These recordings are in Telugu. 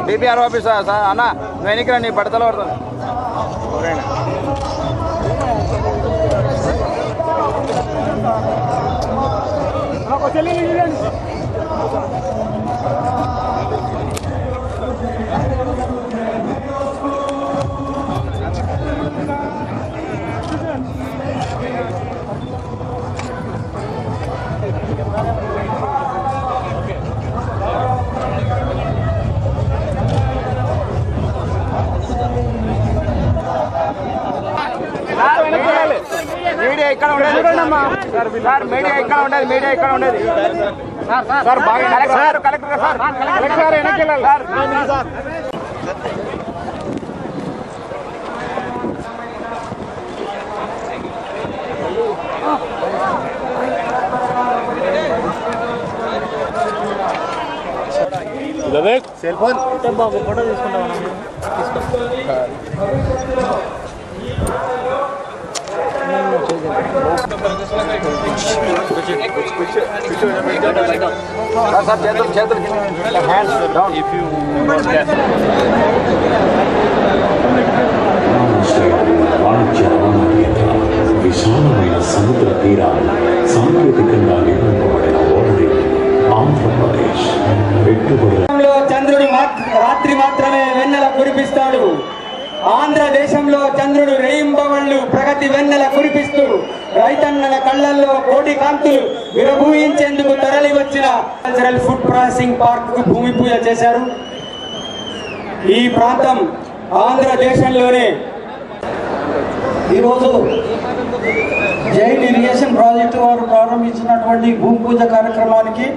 డిపిఆర్ ఆఫీస్ అన్న వెనక్కి నీ పడతలో పడుతుంది మీడియా ఇక్కడ ఉండేది సార్, మీడియా ఇక్కడ ఉండేది, మీడియా ఇక్కడ ఉండేది సార్. బాగా సార్ కలెక్టర్ సార్, కలెక్టర్ వెనక్కి వెళ్ళాలి సార్. సెల్ ఫోన్ బాబు ఫోటో తీసుకుంటాం. విశాలమైన సముద్ర తీరాలు సాంకేతికంగా నిర్మింపబడిన ఓడని ఆంధ్రప్రదేశ్. చంద్రుడు రాత్రి మాత్రమే వెన్నెల కురిపిస్తాడు. ఆంధ్రదేశంలో చంద్రుడు రేయింబవళ్లు ప్రగతి వెన్నెల కురిపిస్తూ రైతన్నల కళ్లల్లో కోటి కాంతులు విరబూయించేందుకు తరలి వచ్చిన కల్చరల్ ఫుడ్ ప్రాసెసింగ్ పార్క్ కు భూమి పూజ చేశారు. ఈ ప్రాంతం ఆంధ్రదేశంలోనే ఈరోజు జైన్ ఇరిగేషన్ ప్రాజెక్టు వారు ప్రారంభించినటువంటి భూమి పూజ కార్యక్రమానికి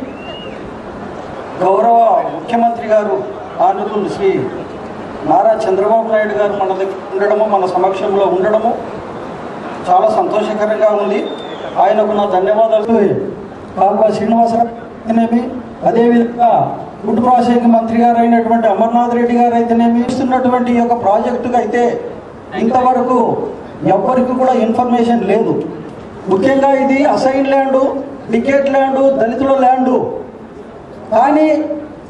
గౌరవ ముఖ్యమంత్రి గారు ఆనరులు శ్రీ నారా చంద్రబాబు నాయుడు గారు మన దగ్గర ఉండడము, మన సమక్షంలో ఉండడము చాలా సంతోషకరంగా ఉంది. ఆయనకు నా ధన్యవాదాలు. కాల్వ శ్రీనివాసరావు అదేవిధంగా ఫుడ్ ప్రాసెసింగ్ మంత్రి గారు అయినటువంటి అమర్నాథ్ రెడ్డి గారు అయితేనేమి ఇస్తున్నటువంటి ఈ యొక్క ప్రాజెక్టుకు అయితే ఇంతవరకు ఎవ్వరికి కూడా ఇన్ఫర్మేషన్ లేదు. ముఖ్యంగా ఇది అసైన్ ల్యాండు, టికెట్ ల్యాండు, దళితుల ల్యాండు. కానీ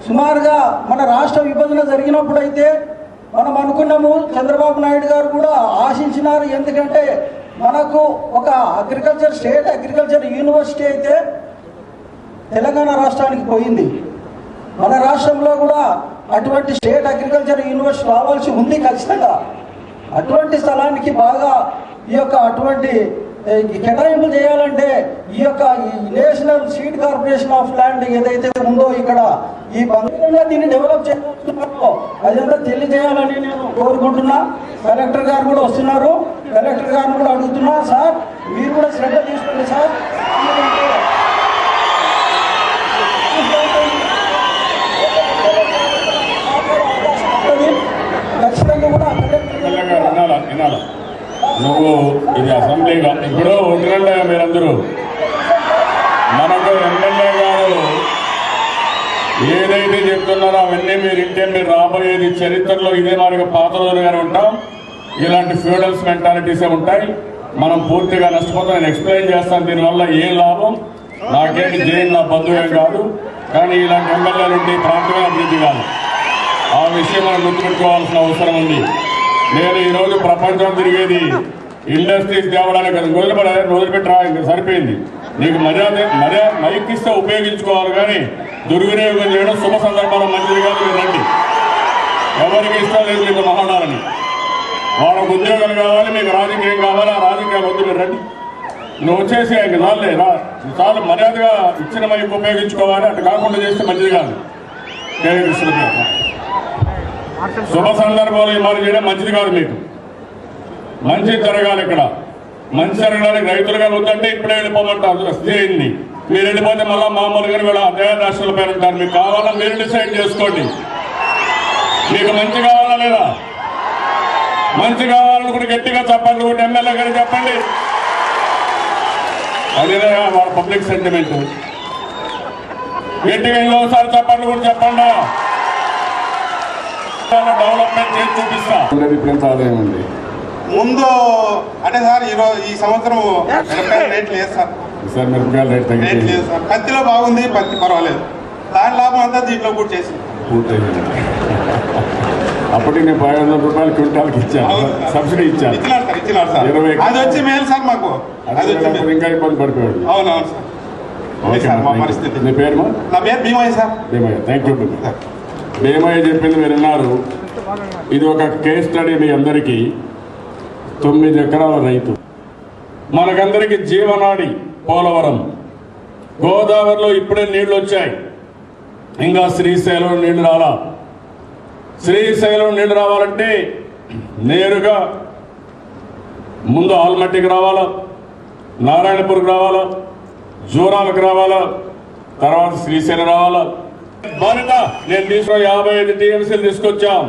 సుమారుగా మన రాష్ట్ర విభజన జరిగినప్పుడు అయితే మనం అనుకున్నాము, చంద్రబాబు నాయుడు గారు కూడా ఆశించినారు. ఎందుకంటే మనకు ఒక స్టేట్ అగ్రికల్చర్ యూనివర్సిటీ అయితే తెలంగాణ రాష్ట్రానికి పోయింది. మన రాష్ట్రంలో కూడా అటువంటి స్టేట్ అగ్రికల్చర్ యూనివర్సిటీ రావాల్సి ఉంది ఖచ్చితంగా. అటువంటి స్థలానికి బాగా ఈ యొక్క అటువంటి కేటాయింపు చేయాలంటే ఈ యొక్క national seed corporation of land ఏదైతే ఉందో ఇక్కడ ఈ బంధంగా దీన్ని డెవలప్ చేస్తున్నారో అదంతా తెలియజేయాలని నేను కోరుకుంటున్నా. కలెక్టర్ గారు కూడా వస్తున్నారు, కలెక్టర్ గారిని కూడా అడుగుతున్నా, సార్ మీరు కూడా శ్రద్ధ తీసుకోండి సార్. ఖచ్చితంగా కూడా నువ్వు ఇది అసెంబ్లీగా ఇప్పుడు ఒకటండి, మీరందరూ మనకు ఎమ్మెల్యే గారు ఏదైతే చెప్తున్నారో అవన్నీ మీరు ఇంటే మీరు రాబోయేది చరిత్రలో ఇదే మాదిరిగా పాతలోనే ఉంటాం. ఇలాంటి ఫ్యూడల్స్ మెంటాలిటీసే ఉంటాయి. మనం పూర్తిగా నష్టపోతాం. నేను ఎక్స్ప్లెయిన్ చేస్తాను దీనివల్ల ఏ లాభం. నాకేంటి జైలు నా బంధువేం కాదు, కానీ ఇలాంటి ఎమ్మెల్యేలు ఉంటే ప్రాంతమే అభివృద్ధి కాదు. ఆ విషయం మనం గుర్తుపెట్టుకోవాల్సిన అవసరం ఉంది. నేను ఈరోజు ప్రపంచం తిరిగేది ఇండస్ట్రీస్ తేవడానికి వదిలిపెట్టరా, ఇంకా సరిపోయింది. నీకు మర్యాద మైక్ ఇస్తే ఉపయోగించుకోవాలి, కానీ దుర్వినియోగం చేయడం శుభ సందర్భాలు మంచిది కాదు. మీరు రండి, ఎవరికి ఇష్టం లేదు మీకు మహానాలని. వాళ్ళకు ఉద్యోగాలు కావాలి, మీకు రాజకీయం కావాలి, ఆ రాజకీయాలు వద్దు, మీరు రండి. నువ్వు వచ్చేసి ఇంక చాలే రా, చాలు మర్యాదగా ఇచ్చిన మైక్ ఉపయోగించుకోవాలి, అటు కాకుండా చేస్తే మంచిది కాదు. శుభ సందర్భంలో ఈ మాట చేయడం మంచిది కాదు. మీకు మంచి జరగాలి, ఇక్కడ మంచి జరగడానికి రైతులుగా వద్దంటే ఇప్పుడే వెళ్ళిపోమంటారు స్త్రీని. మీరు వెళ్ళిపోతే మళ్ళీ మామూలుగా వీళ్ళ దేవ రాష్ట్రాల పేరు ఉంటారు. మీకు కావాలా మీరు డిసైడ్ చేసుకోండి. మీకు మంచి కావాలా లేదా? మంచి కావాలని కూడా గట్టిగా చెప్పండి, కూడా ఎమ్మెల్యే గారు చెప్పండి. అదే వాళ్ళ పబ్లిక్ సెంటిమెంట్. గట్టిగా ఇంకోసారి చెప్పండి కూడా చెప్పండి. డెవలప్మెంట్ చేసి చూపిస్తా. ఇప్పుడు ఆదాయం ఉంది ముందు అంటే సార్ ఈ సంవత్సరం మిరపకాయల రేట్ లేదు సార్. సార్ మిరపకాయల రేట్ రేట్ లేదు సార్. పత్తిలో బాగుంది, పత్తి పర్వాలేదు. దాని లాభం అంతా దీంట్లో కూడా చేసింది. పూర్తయింది. అప్పటికి నేను 500 రూపాయలు క్వింటాల్కి ఇచ్చాను, సబ్సిడీ ఇచ్చాను. ఇచ్చినారు సార్. 20 అది వచ్చి మేలు సార్ మాకు. అది వచ్చి ఇంకా ఇబ్బంది పడిపోయాడు. అవునవును సార్. ఓకే సార్ మా పరిస్థితి. నీ పేరు? నా పేరు Bheemaiah sir. Bheemaiah, thank you. Bheemaiah చెప్పింది మీరు విన్నారు. ఇది ఒక కేస్ స్టడీ మీ అందరికీ. 9 ఎకరాల రైతు, మనకందరికి జీవనాడి పోలవరం. గోదావరిలో ఇప్పుడే నీళ్లు వచ్చాయి, ఇంకా శ్రీశైలం నీళ్లు రాలా. శ్రీశైలం నీళ్లు రావాలంటే నేరుగా ముందు ఆల్మట్టికి రావాలా, నారాయణపూర్కి రావాలా, జూరాలకు రావాలా, తర్వాత శ్రీశైలం రావాలా. బాగా నేను 55 టీఎంసీలు తీసుకొచ్చాం.